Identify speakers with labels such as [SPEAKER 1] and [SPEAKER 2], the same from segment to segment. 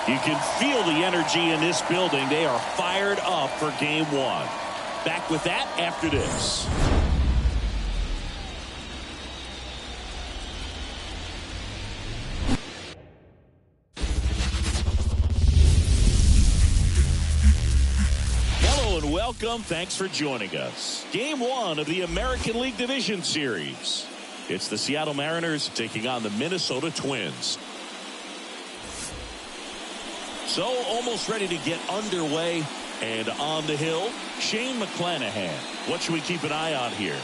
[SPEAKER 1] You can feel the energy in this building. They are fired up for game one. Back with that after this. Hello and welcome. Thanks for joining us. Game one of the American League Division Series. It's the Seattle Mariners taking on the Minnesota Twins. So almost ready to get underway and on the hill, Shane McClanahan. What should we keep an eye on here?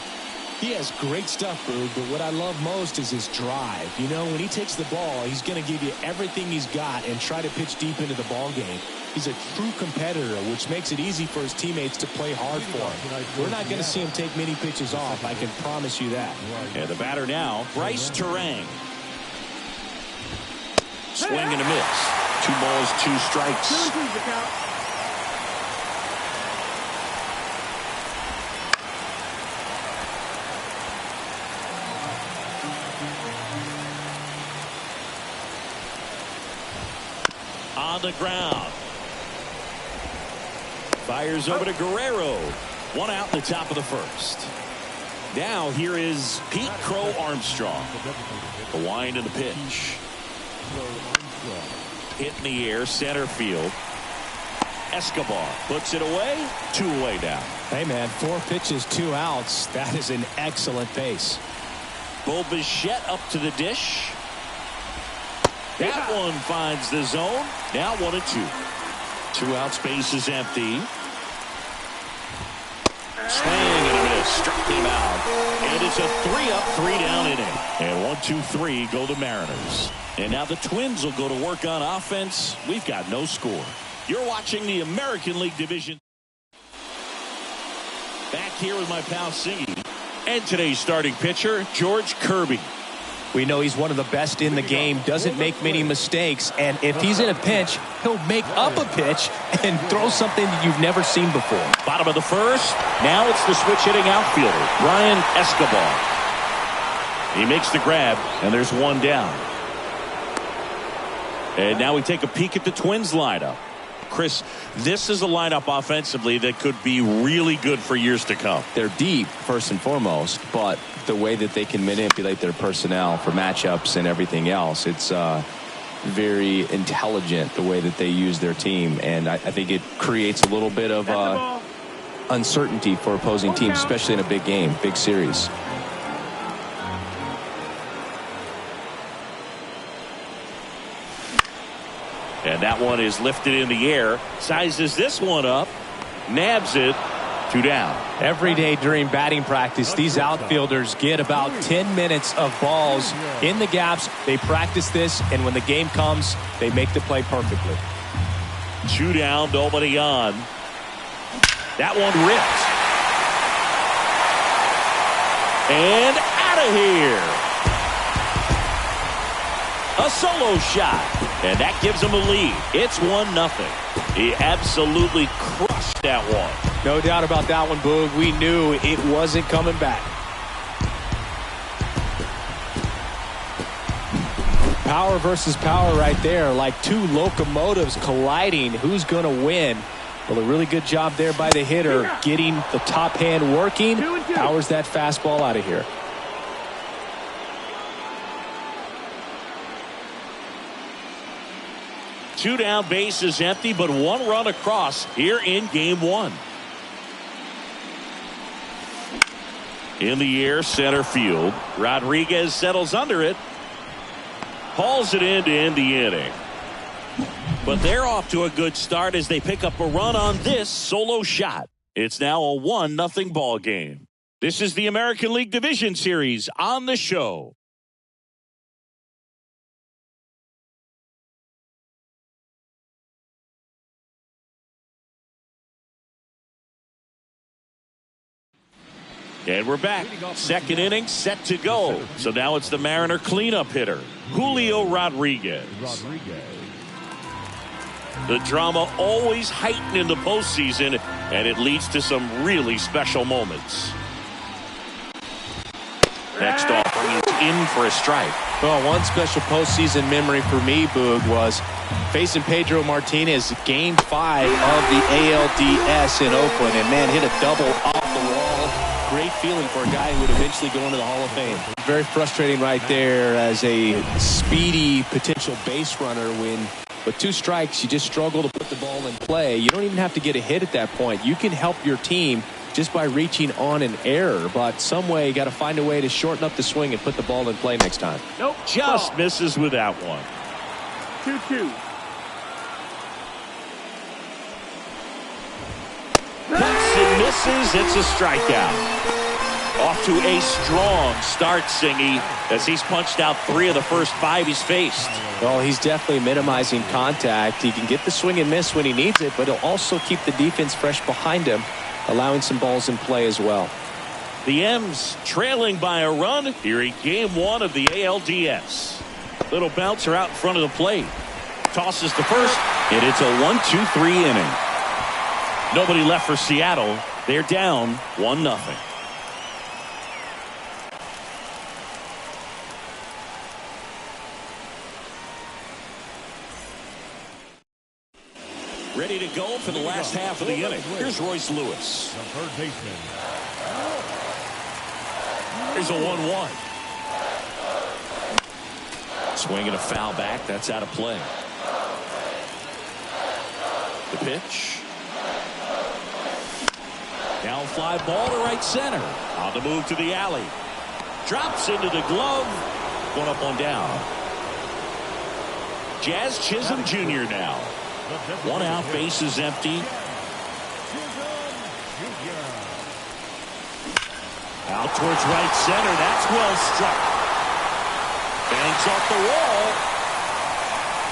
[SPEAKER 2] He has great stuff, Boog, but what I love most is his drive. You know, when he takes the ball, he's going to give you everything he's got and try to pitch deep into the ball game. He's a true competitor, which makes it easy for his teammates to play hard for him. We're not going to see him take many pitches off. I can promise you that.
[SPEAKER 1] And the batter now, Bryce Terang. Swing and a miss. 2 balls, 2 strikes. On the ground. Fires over to Guerrero. 1 out in the top of the first. Now here is Pete Crow Armstrong. The wind and the pitch. Hit in the air, center field. Escobar puts it away. 2 away now.
[SPEAKER 2] Hey, man, 4 pitches, 2 outs. That is an excellent pace.
[SPEAKER 1] Bo Bichette up to the dish. That one finds the zone. Now 1 and 2. 2 out, space is empty. Swing and a miss. Struck him out. And it's a 3-up, 3-down inning. And 1, 2, 3 go the Mariners. And now the Twins will go to work on offense. We've got no score. You're watching the American League Division. Back here with my pal Singy. And today's starting pitcher, George Kirby.
[SPEAKER 2] We know he's one of the best in the game, doesn't make many mistakes, and if he's in a pinch, he'll make up a pitch and throw something that you've never seen before.
[SPEAKER 1] Bottom of the first. Now it's the switch hitting outfielder, Brian Escobar. He makes the grab, and there's 1 down. And now we take a peek at the Twins lineup. Chris, this is a lineup offensively that could be really good for years to come.
[SPEAKER 3] They're deep, first and foremost, but the way that they can manipulate their personnel for matchups and everything else, it's very intelligent the way that they use their team. And I think it creates a little bit of uncertainty for opposing teams, especially in a big game, big series.
[SPEAKER 1] And that one is lifted in the air. Sizes this one up. Nabs it. 2 down.
[SPEAKER 2] Every day during batting practice, these outfielders get about 10 minutes of balls in the gaps. They practice this, and when the game comes, they make the play perfectly.
[SPEAKER 1] 2 down, nobody on. That one ripped. And out of here. A solo shot. And that gives him a lead. It's 1-0. He absolutely crushed that one.
[SPEAKER 2] No doubt about that one, Boog. We knew it wasn't coming back. Power versus power right there, like 2 locomotives colliding. Who's going to win? Well, a really good job there by the hitter, getting the top hand working. Powers that fastball out of here.
[SPEAKER 1] Two down, base is empty, but 1 run across here in game 1. In the air, center field. Rodriguez settles under it. Hauls it in to end the inning. But they're off to a good start as they pick up a run on this solo shot. It's now a 1-0 ball game. This is the American League Division Series on the show. And we're back. Second inning set to go. So now it's the Mariner cleanup hitter, Julio Rodriguez. The drama always heightened in the postseason, and it leads to some really special moments. Next offering is in for a strike.
[SPEAKER 2] Well, one special postseason memory for me, Boog, was facing Pedro Martinez Game 5 of the ALDS in Oakland. And, man, hit a double off the wall. Great feeling for a guy who would eventually go into the Hall of Fame. Very frustrating right there as a speedy potential base runner when with 2 strikes, you just struggle to put the ball in play. You don't even have to get a hit at that point. You can help your team just by reaching on an error, but some way you got to find a way to shorten up the swing and put the ball in play next time.
[SPEAKER 1] Nope, just misses with that one.
[SPEAKER 4] 2-2.
[SPEAKER 1] Cuts and misses. It's a strikeout. Off to a strong start, Singy, as he's punched out 3 of the first 5 he's faced.
[SPEAKER 2] Well, he's definitely minimizing contact. He can get the swing and miss when he needs it, but he'll also keep the defense fresh behind him, allowing some balls in play as well.
[SPEAKER 1] The M's trailing by a run here in Game 1 of the ALDS. Little bouncer out in front of the plate. Tosses to first, and it's a 1-2-3 inning. Nobody left for Seattle. They're down 1-0. Ready to go for the last half of the inning. Here's Royce Lewis.
[SPEAKER 4] The third baseman.
[SPEAKER 1] Here's a 1-1. Swinging a foul back. That's out of play. The pitch. Down fly ball to right center. On the move to the alley. Drops into the glove. Going up on down. Jazz Chisholm Jr. now. 1 out, bases empty. Out towards right center. That's well struck. Bangs off the wall.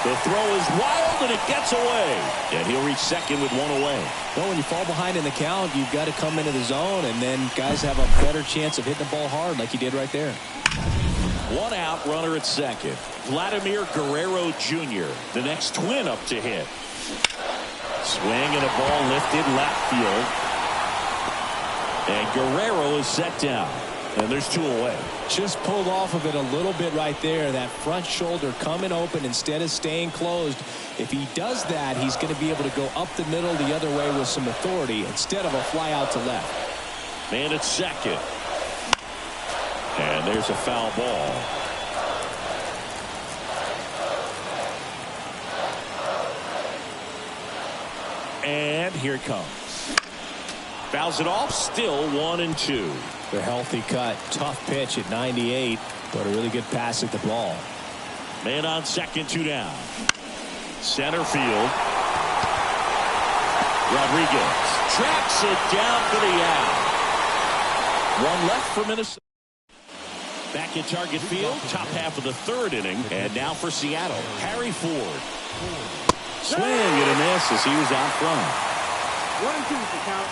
[SPEAKER 1] The throw is wild and it gets away. And he'll reach second with 1 away.
[SPEAKER 2] Well, when you fall behind in the count, you've got to come into the zone, and then guys have a better chance of hitting the ball hard like he did right there.
[SPEAKER 1] 1 out, runner at second. Vladimir Guerrero Jr., the next twin up to hit. Swing and a ball lifted left field. And Guerrero is set down. And there's 2 away.
[SPEAKER 2] Just pulled off of it a little bit right there. That front shoulder coming open instead of staying closed. If he does that, he's going to be able to go up the middle the other way with some authority instead of a fly out to left.
[SPEAKER 1] Man at second. And there's a foul ball. And here it comes. Fouls it off. Still 1-2.
[SPEAKER 2] The healthy cut. Tough pitch at 98, but a really good pass at the ball.
[SPEAKER 1] Man on second, 2 down. Center field. Rodriguez tracks it down for the out. 1 left for Minnesota. Back in target field. Top half of the 3rd inning. And now for Seattle. Harry Ford. Swing and a miss as he was out front.
[SPEAKER 4] 1-2 is the count.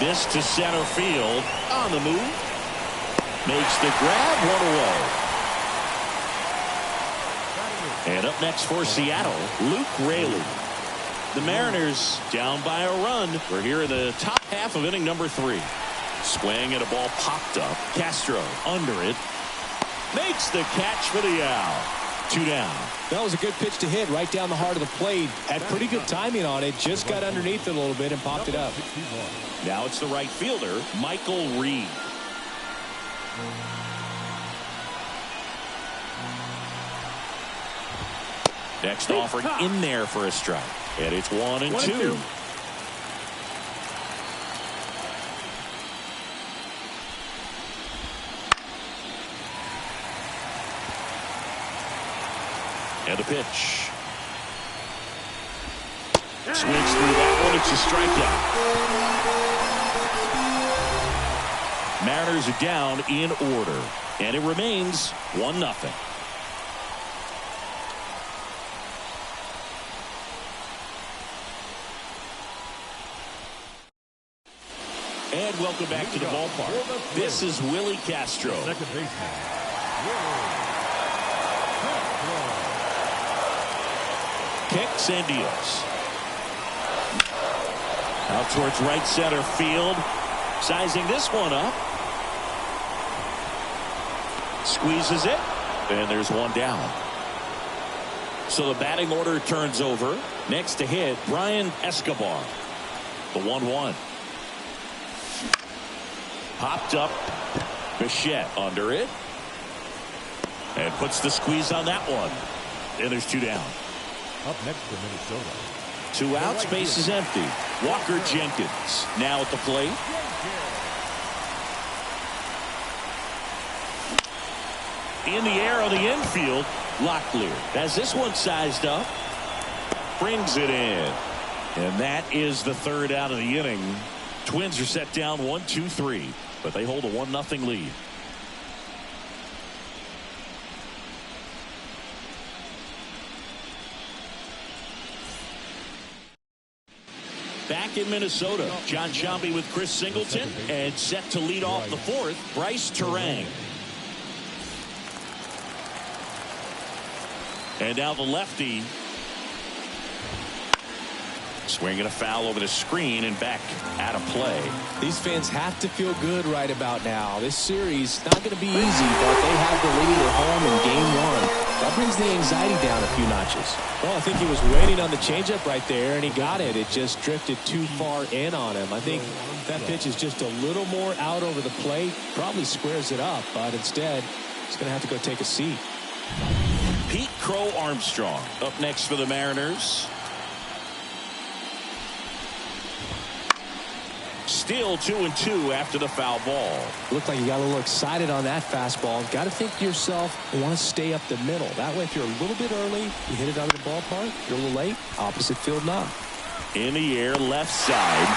[SPEAKER 1] This to center field. On the move. Makes the grab. 1 away. And up next for Seattle, Luke Raley. The Mariners down by a run. We're here in the top half of inning number 3. Swing and a ball popped up. Castro under it. Makes the catch for the out. 2 down.
[SPEAKER 2] That was a good pitch to hit right down the heart of the plate. Had pretty good timing on it. Just got underneath it a little bit and popped it up.
[SPEAKER 1] Now it's the right fielder, Michael Reed. Next offering in there for a strike. And it's 1-2. And the pitch. Swings through that one. It's a strikeout. Mariners are down in order. And it remains 1-0. And welcome back to the ballpark. This is Willie Castro.
[SPEAKER 4] Second baseman.
[SPEAKER 1] Kicks and deals. Out towards right center field. Sizing this one up. Squeezes it, and there's one down. So the batting order turns over. Next to hit, Brian Escobar. The 1-1. Popped up. Bichette under it. And puts the squeeze on that one. And there's 2 down.
[SPEAKER 5] Up next for Minnesota.
[SPEAKER 1] 2 outs, base is empty. Walker Jenkins now at the plate. In the air on the infield. Locklear has this one sized up. Brings it in. And that is the 3rd out of the inning. Twins are set down 1-2-3. But they hold a 1-0 lead. Back in Minnesota, John Sciambi with Chris Singleton, and set to lead off the 4th, Bryce Terang. And now the lefty. Swinging a foul over the screen and back out of play.
[SPEAKER 2] These fans have to feel good right about now. This series not going to be easy, but they have the lead at home in game 1. That brings the anxiety down a few notches. Well, I think he was waiting on the changeup right there, and he got it. It just drifted too far in on him. I think that pitch is just a little more out over the plate. Probably squares it up, but instead, he's going to have to go take a seat.
[SPEAKER 1] Pete Crow Armstrong up next for the Mariners. Still 2-2 after the foul ball.
[SPEAKER 2] Looked like you got a little excited on that fastball. Got to think to yourself, you want to stay up the middle. That way, if you're a little bit early, you hit it out of the ballpark. You're a little late, opposite field knob.
[SPEAKER 1] In the air, left side.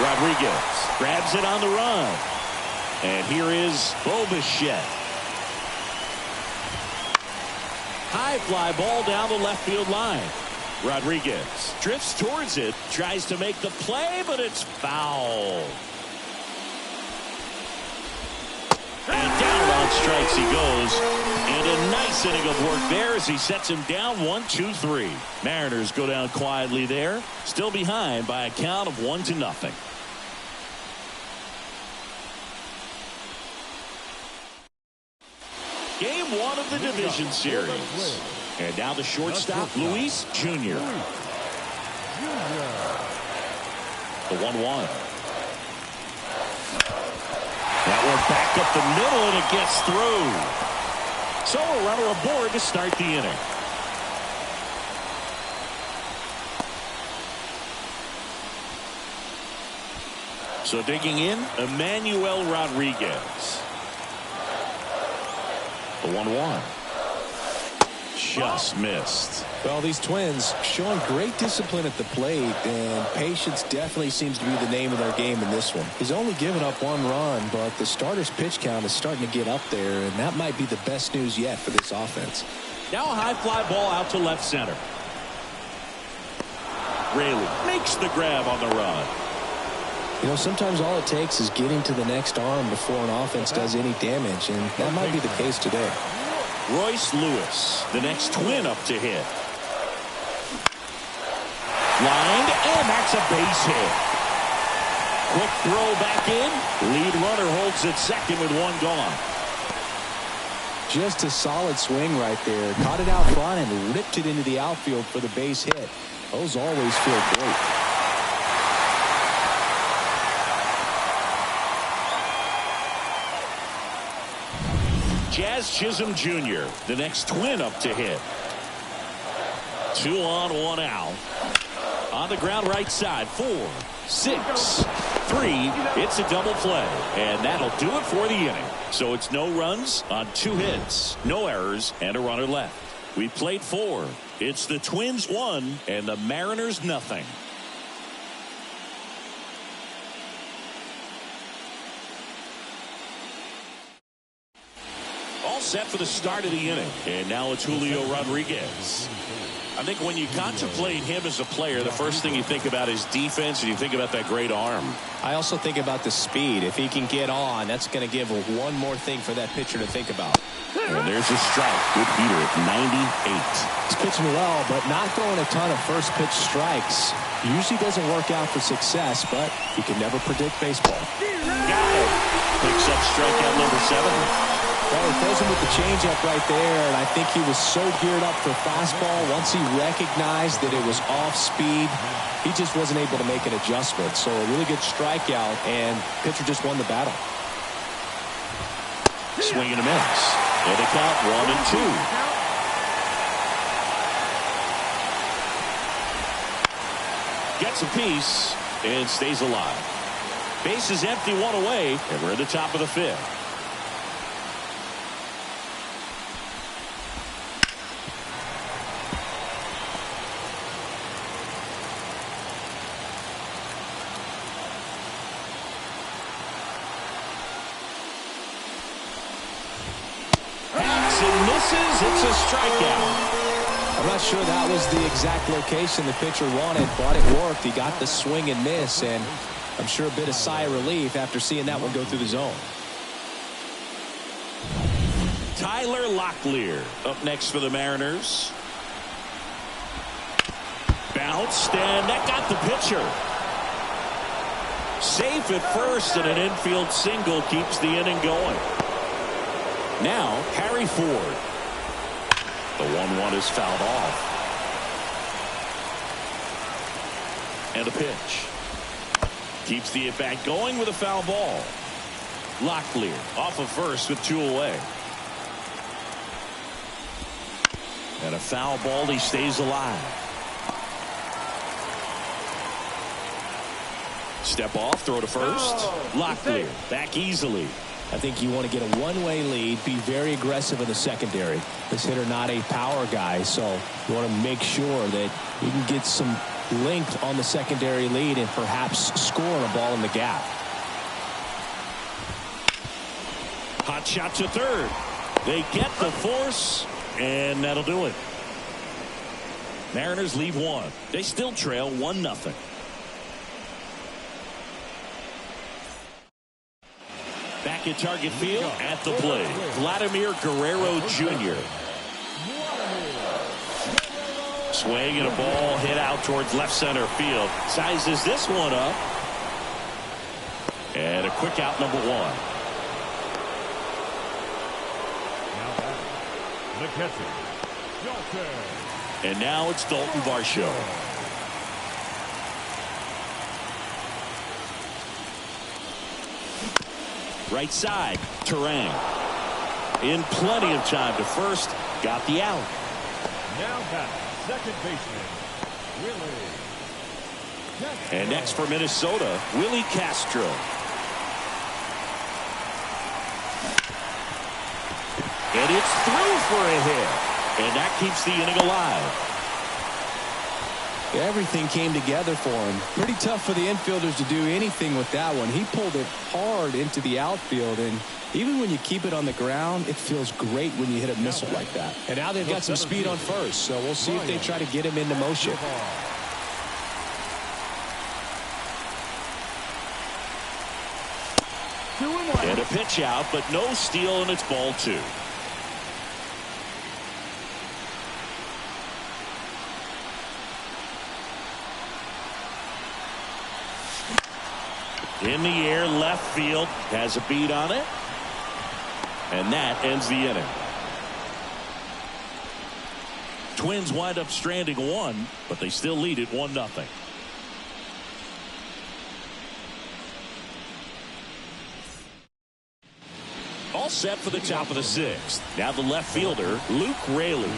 [SPEAKER 1] Rodriguez grabs it on the run. And here is Bichette. High fly ball down the left field line. Rodriguez drifts towards it, tries to make the play, but it's foul. And down on strikes he goes. And a nice inning of work there as he sets him down 1-2-3. Mariners go down quietly there, still behind by a count of 1-0. Game 1 of the division series. And now the shortstop, Luis Jr. The 1-1. That one back up the middle, and it gets through. So a runner aboard to start the inning. So digging in, Emmanuel Rodriguez. The 1-1. Just missed.
[SPEAKER 2] Well, these Twins showing great discipline at the plate, and patience definitely seems to be the name of their game in this one. He's only given up 1 run, but the starter's pitch count is starting to get up there, and that might be the best news yet for this offense.
[SPEAKER 1] Now a high fly ball out to left center. Raley makes the grab on the run.
[SPEAKER 2] You know, sometimes all it takes is getting to the next arm before an offense does any damage, and that might be the case today.
[SPEAKER 1] Royce Lewis, the next Twin up to hit. Lined, and that's a base hit. Quick throw back in. Lead runner holds at second with 1 gone.
[SPEAKER 2] Just a solid swing right there. Caught it out front and ripped it into the outfield for the base hit. Those always feel great.
[SPEAKER 1] Jazz Chisholm Jr., the next Twin up to hit. 2 on, 1 out. On the ground right side. 4, 6, 3. It's a double play. And that'll do it for the inning. So it's no runs on 2 hits, no errors, and a runner left. We played 4. It's the Twins 1 and the Mariners nothing. Set for the start of the inning, and now it's Julio Rodriguez. I think when you contemplate him as a player, the first thing you think about is defense, and you think about that great arm.
[SPEAKER 2] I also think about the speed. If he can get on, that's going to give one more thing for that pitcher to think about.
[SPEAKER 1] And there's a strike. Good heater at 98.
[SPEAKER 2] He's pitching well, but not throwing a ton of first pitch strikes. Usually doesn't work out for success, but you can never predict baseball.
[SPEAKER 1] Got it. Picks up strikeout number 7.
[SPEAKER 2] Well, he throws him with the changeup right there, and I think he was so geared up for fastball. Once he recognized that it was off speed, he just wasn't able to make an adjustment. So a really good strikeout, and pitcher just won the battle.
[SPEAKER 1] Swing and a miss. And a count 1-2. Gets a piece and stays alive. Base is empty, 1 away, and we're at the top of the 5th. It's a strikeout.
[SPEAKER 2] I'm not sure that was the exact location the pitcher wanted, but it worked. He got the swing and miss, and I'm sure a bit of sigh of relief after seeing that one go through the zone.
[SPEAKER 1] Tyler Locklear up next for the Mariners. Bounced, and that got the pitcher. Safe at first, and an infield single keeps the inning going. Now, Harry Ford. The 1-1 is fouled off. And a pitch. Keeps the at-bat going with a foul ball. Locklear off of first with 2 away. And a foul ball. He stays alive. Step off, throw to first. Locklear back easily.
[SPEAKER 2] I think you want to get a one-way lead, be very aggressive in the secondary. This hitter not a power guy, so you want to make sure that you can get some length on the secondary lead and perhaps score a ball in the gap.
[SPEAKER 1] Hot shot to third. They get the force, and that'll do it. Mariners leave 1. They still trail 1-0. Back at Target Field at the plate, Vladimir Guerrero Jr. Swing and a ball hit out towards left center field. Sizes this one up. And a quick out, number 1.
[SPEAKER 5] Now the catcher, Dalton.
[SPEAKER 1] And now it's Dalton Varsho. Right side, Terang. In plenty of time to first, got the out.
[SPEAKER 5] Now back, second baseman, Willie.
[SPEAKER 1] And next for Minnesota, Willie Castro. And it's through for a hit. And that keeps the inning alive.
[SPEAKER 2] Everything came together for him. Pretty tough for the infielders to do anything with that one. He pulled it hard into the outfield, and even when you keep it on the ground, it feels great when you hit a missile like that. And now they've got some speed on first, so we'll see if they try to get him into motion.
[SPEAKER 1] And a pitch out, but no steal, and it's ball 2. In the air, left field, has a beat on it. And that ends the inning. Twins wind up stranding 1, but they still lead it 1-0. All set for the top of the 6th. Now the left fielder, Luke Raley.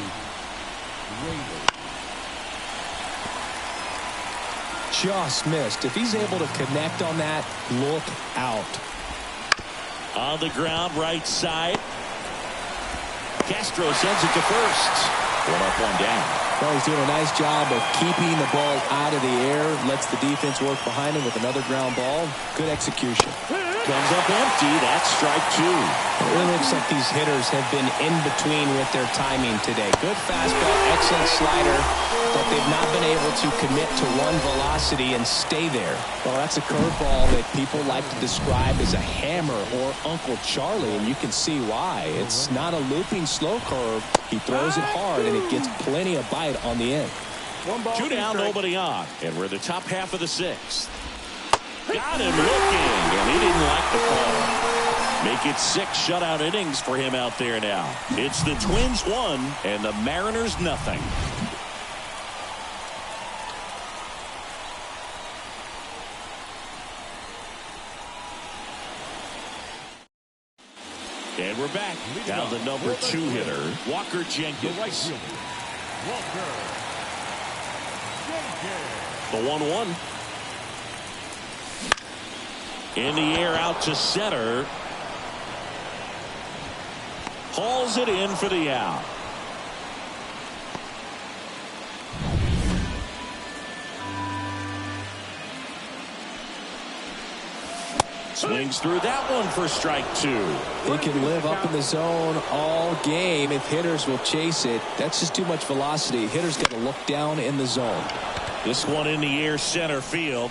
[SPEAKER 2] Just missed. If he's able to connect on that, look out.
[SPEAKER 1] On the ground, right side. Castro sends it to first. 1 up, 1 down.
[SPEAKER 2] Well, he's doing a nice job of keeping the ball out of the air. Lets the defense work behind him with another ground ball. Good execution.
[SPEAKER 1] Comes up empty. That's strike two.
[SPEAKER 2] It really looks like these hitters have been in between with their timing today. Good fastball, excellent slider, but they've not been able to commit to one velocity and stay there. Well, that's a curveball that people like to describe as a hammer or Uncle Charlie, and you can see why. It's not a looping slow curve. He throws it hard, and it gets plenty of bite on the end.
[SPEAKER 4] 1 ball,
[SPEAKER 1] 2 down, nobody on. And we're the top half of the 6th. Got him looking, and he didn't like the call. Make it 6 shutout innings for him out there now. It's the Twins 1 and the Mariners nothing. And we're back. Down the number 2 hitter, Walker Jenkins.
[SPEAKER 5] The right fielder, Walker Jenkins.
[SPEAKER 1] The 1-1. In the air out to center. Hauls it in for the out. Swings through that one for strike 2.
[SPEAKER 2] He can live up in the zone all game if hitters will chase it. That's just too much velocity. Hitters got to look down in the zone.
[SPEAKER 1] This one in the air center field.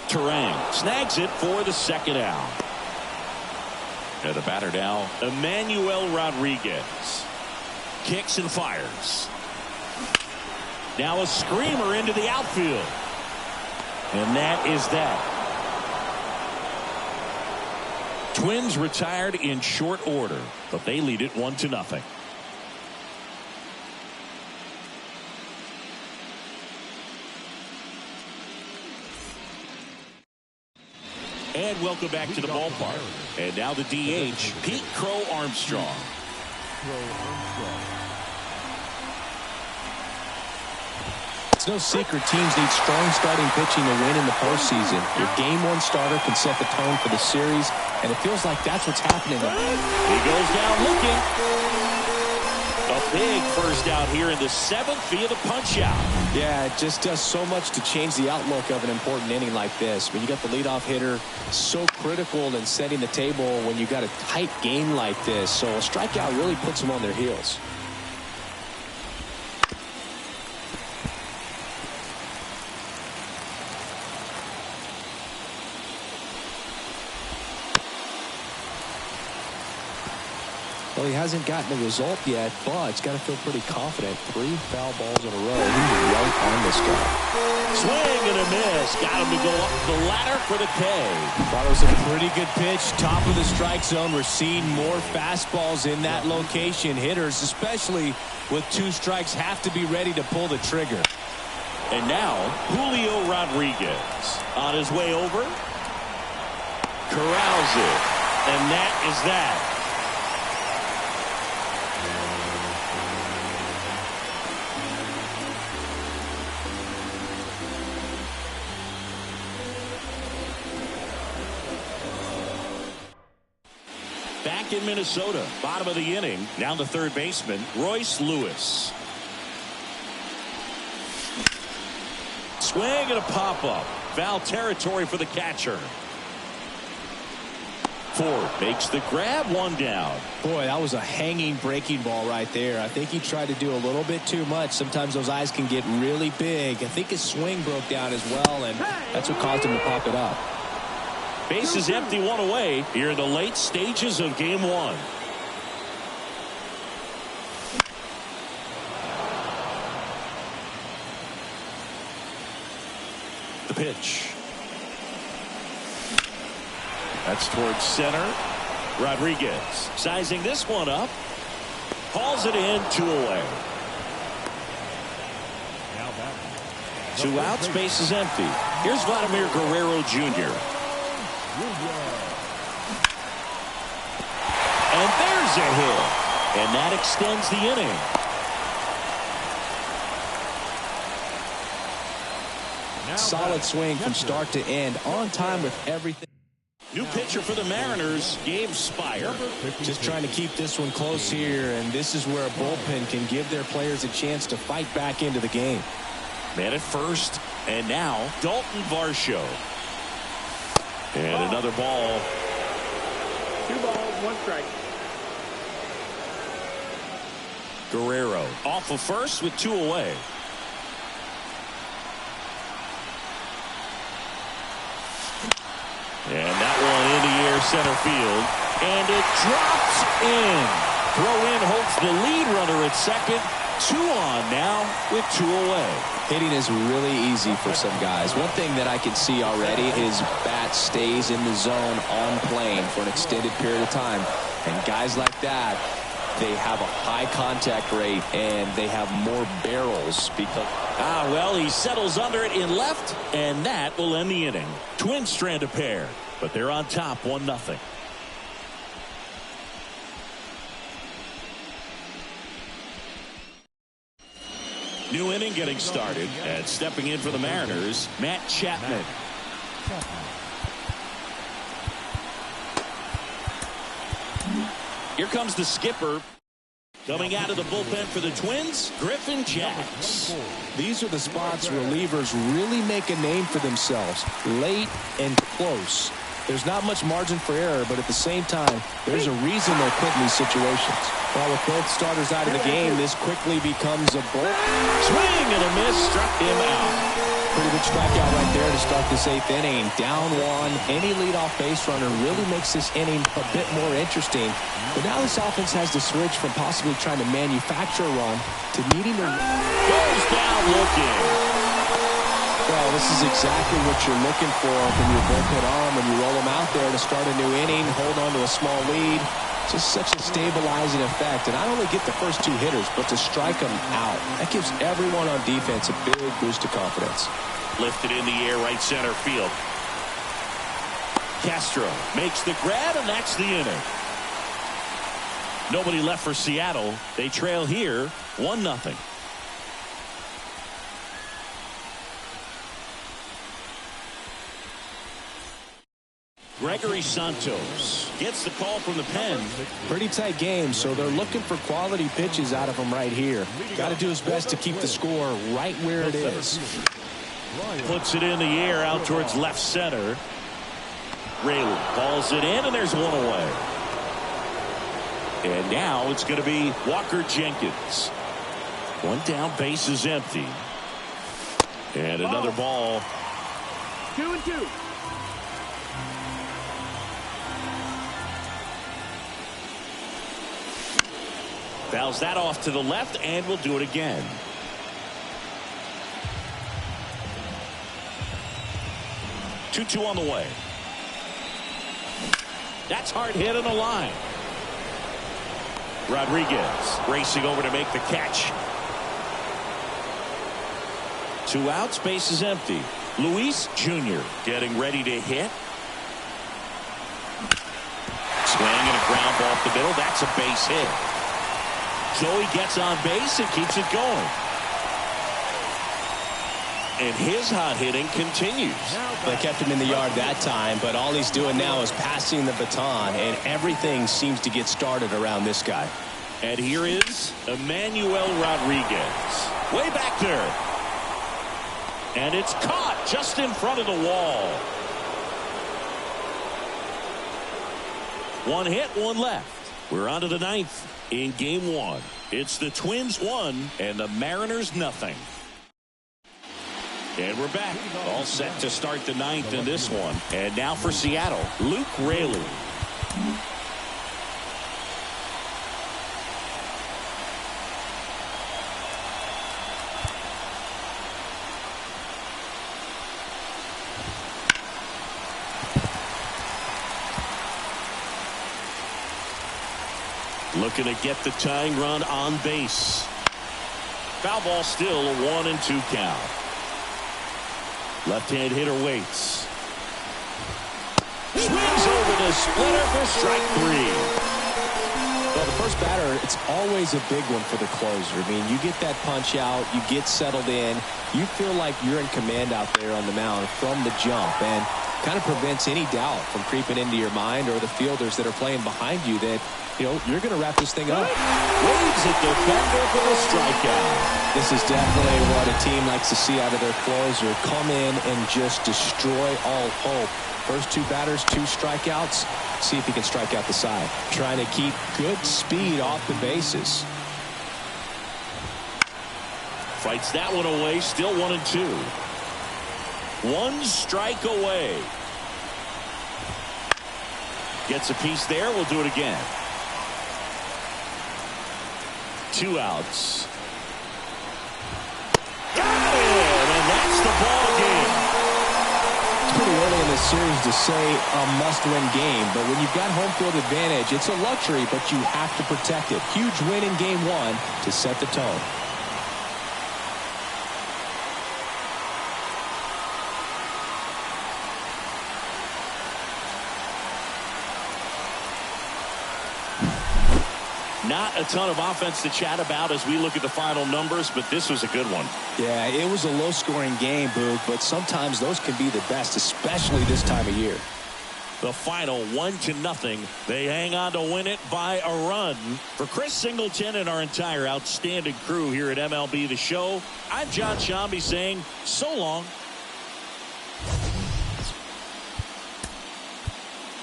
[SPEAKER 1] Terang snags it for the 2nd out. And the batter now, Emmanuel Rodriguez. Kicks and fires. Now a screamer into the outfield. And that is that. Twins retired in short order, but they lead it 1-0. And welcome back to the ballpark. And now the DH, Pete Crow Armstrong.
[SPEAKER 2] It's no secret teams need strong starting pitching to win in the postseason. Your game 1 starter can set the tone for the series, and it feels like that's what's happening.
[SPEAKER 1] He goes down looking. A big first out here in the 7th via the punch out.
[SPEAKER 2] Yeah, it just does so much to change the outlook of an important inning like this. When you got the leadoff hitter, so critical in setting the table when you got a tight game like this. So a strikeout really puts them on their heels. Well, he hasn't gotten a result yet, but he's got to feel pretty confident. 3 foul balls in a row. He's right on this guy.
[SPEAKER 1] Swing and a miss. Got him to go up the ladder for the K.
[SPEAKER 2] Thought it was a pretty good pitch. Top of the strike zone. We're seeing more fastballs in that location. Hitters, especially with 2 strikes, have to be ready to pull the trigger.
[SPEAKER 1] And now, Julio Rodriguez on his way over. Corrals it. And that is that. Back in Minnesota, bottom of the inning, down to third baseman, Royce Lewis. Swing and a pop-up. Foul territory for the catcher. Ford makes the grab, 1 down.
[SPEAKER 2] Boy, that was a hanging breaking ball right there. I think he tried to do a little bit too much. Sometimes those eyes can get really big. I think his swing broke down as well, and that's what caused him to pop it up.
[SPEAKER 1] Bases empty, 1 away here in the late stages of game 1. The pitch. That's towards center. Rodriguez sizing this one up. Hauls it in, 2 away.
[SPEAKER 5] Now back.
[SPEAKER 1] 2 outs, base is empty. Here's Vladimir Guerrero Jr. And there's a hit. And that extends the inning.
[SPEAKER 2] Solid swing from start to end. On time with everything.
[SPEAKER 1] New pitcher for the Mariners, Gabe Spire.
[SPEAKER 2] Just trying to keep this one close here, and this is where a bullpen can give their players a chance to fight back into the game.
[SPEAKER 1] Man at first, and now Dalton Varsho. And another ball.
[SPEAKER 4] 2 balls, 1 strike.
[SPEAKER 1] Guerrero off of first with 2 away. And that one in the air center field. And it drops in. Throw in holds the lead runner at second. 2 on now with 2 away.
[SPEAKER 3] Hitting is really easy for some guys. One thing that I can see already is bat stays in the zone on plane for an extended period of time. And guys like that, they have a high contact rate and they have more barrels because.
[SPEAKER 1] Well, he settles under it in left, and that will end the inning. Twins strand a pair, but they're on top 1-0. New inning getting started, and stepping in for the Mariners, Matt Chapman. Here comes the skipper. Coming out of the bullpen for the Twins, Griffin Jacks.
[SPEAKER 2] These are the spots relievers really make a name for themselves. Late and close. There's not much margin for error, but at the same time, there's a reason they're put in these situations. Well, with both starters out of the game, this quickly becomes a ball.
[SPEAKER 1] Swing and a miss, struck him out.
[SPEAKER 2] Pretty good strikeout right there to start this 8th inning. Down 1. Any leadoff base runner really makes this inning a bit more interesting. But now this offense has to switch from possibly trying to manufacture a run to needing to.
[SPEAKER 1] Goes down looking.
[SPEAKER 2] Well, this is exactly what you're looking for from your bullpen arm when you roll them out there to start a new inning, hold on to a small lead. Just such a stabilizing effect. And not only get the first 2 hitters, but to strike them out. That gives everyone on defense a big boost of confidence.
[SPEAKER 1] Lifted in the air, right center field. Castro makes the grab, and that's the inning. Nobody left for Seattle. They trail here 1-0. Gregory Santos gets the call from the pen.
[SPEAKER 2] Pretty tight game, so they're looking for quality pitches out of him right here. Got to do his best to keep the score right where it is.
[SPEAKER 1] Puts it in the air out towards left center. Rayleigh balls it in, and there's 1 away. And now it's going to be Walker Jenkins. 1 down, base is empty. And another ball.
[SPEAKER 4] 2-2.
[SPEAKER 1] Fouls that off to the left, and we'll do it again. Two on the way. That's hard hit on the line. Rodriguez racing over to make the catch. 2 outs, base is empty. Luis Jr. getting ready to hit. Swing and a ground ball up the middle. That's a base hit. Joey gets on base and keeps it going. And his hot hitting continues.
[SPEAKER 2] They kept him in the yard that time, but all he's doing now is passing the baton, and everything seems to get started around this guy.
[SPEAKER 1] And here is Emmanuel Rodriguez. Way back there. And it's caught just in front of the wall. 1 hit, 1 left. We're on to the 9th in game 1. It's the Twins 1 and the Mariners nothing. And we're back. All set to start the 9th in this one. And now for Seattle, Luke Rayleigh. Looking to get the tying run on base. Foul ball, still a 1-2 count. Left-hand hitter waits. Swings over the splitter for strike 3.
[SPEAKER 2] Well, the first batter, it's always a big one for the closer. I mean, you get that punch out, you get settled in, you feel like you're in command out there on the mound from the jump. And Kind of prevents any doubt from creeping into your mind or the fielders that are playing behind you that, you're going to wrap this thing up.
[SPEAKER 1] Waves at defender for the strikeout.
[SPEAKER 2] This is definitely what a team likes to see out of their closer. Come in and just destroy all hope. First two batters, 2 strikeouts. See if he can strike out the side. Trying to keep good speed off the bases.
[SPEAKER 1] Fights that one away. Still 1-2. 1 strike away. Gets a piece there. We'll do it again. 2 outs. Got it! And that's the ball game.
[SPEAKER 2] It's pretty early in this series to say a must-win game, but when you've got home field advantage, it's a luxury, but you have to protect it. Huge win in game 1 to set the tone.
[SPEAKER 1] Not a ton of offense to chat about as we look at the final numbers, but this was a good one.
[SPEAKER 2] Yeah, it was a low-scoring game, Boog, but sometimes those can be the best, especially this time of year.
[SPEAKER 1] The final 1-0. They hang on to win it by a run. For Chris Singleton and our entire outstanding crew here at MLB The Show, I'm John Shambi saying so long.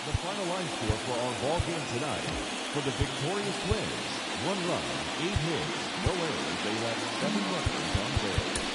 [SPEAKER 5] The final line score for our ball game tonight. For the victorious Twins, 1 run, 8 hits, no errors. They left 7 runners on base.